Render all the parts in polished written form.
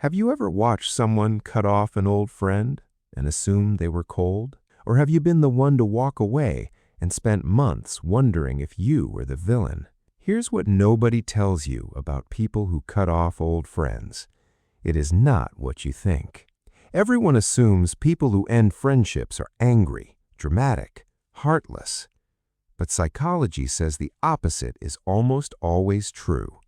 Have you ever watched someone cut off an old friend and assumed they were cold? Or have you been the one to walk away and spent months wondering if you were the villain? Here's what nobody tells you about people who cut off old friends. It is not what you think. Everyone assumes people who end friendships are angry, dramatic, heartless. But psychology says the opposite is almost always true.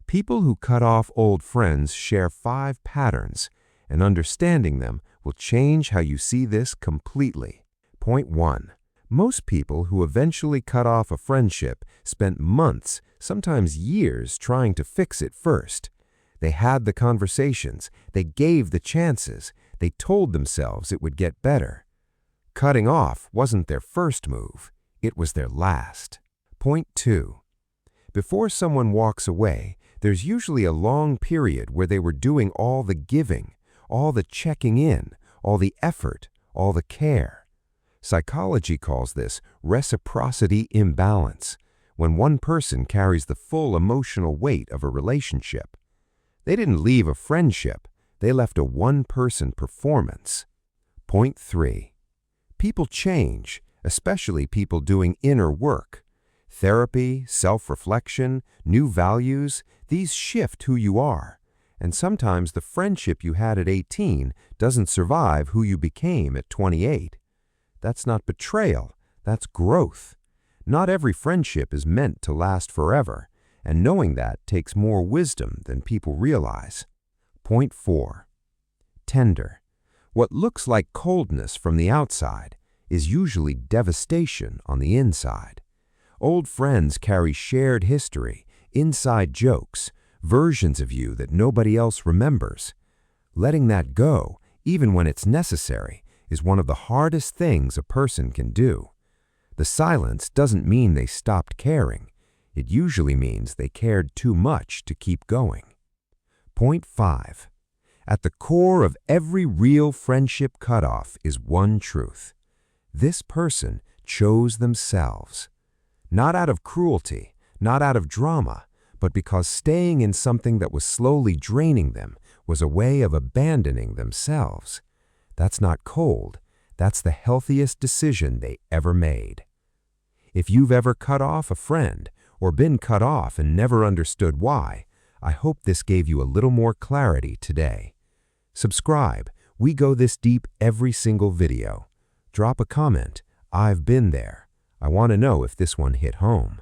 People who cut off old friends share 5 patterns, and understanding them will change how you see this completely. Point 1. Most people who eventually cut off a friendship spent months, sometimes years, trying to fix it first. They had the conversations, they gave the chances, they told themselves it would get better. Cutting off wasn't their first move, it was their last. Point 2. Before someone walks away, there's usually a long period where they were doing all the giving, all the checking in, all the effort, all the care. Psychology calls this reciprocity imbalance, when one person carries the full emotional weight of a relationship. They didn't leave a friendship, they left a one-person performance. Point 3. People change, especially people doing inner work. Therapy, self-reflection, new values, these shift who you are. And sometimes the friendship you had at 18 doesn't survive who you became at 28. That's not betrayal, that's growth. Not every friendship is meant to last forever, and knowing that takes more wisdom than people realize. Point 4. Tender. What looks like coldness from the outside is usually devastation on the inside. Old friends carry shared history, inside jokes, versions of you that nobody else remembers. Letting that go, even when it's necessary, is one of the hardest things a person can do. The silence doesn't mean they stopped caring. It usually means they cared too much to keep going. Point 5. At the core of every real friendship cutoff is one truth. This person chose themselves. Not out of cruelty, not out of drama, but because staying in something that was slowly draining them was a way of abandoning themselves. That's not cold, that's the healthiest decision they ever made. If you've ever cut off a friend, or been cut off and never understood why, I hope this gave you a little more clarity today. Subscribe, we go this deep every single video. Drop a comment, I've been there. I want to know if this one hit home.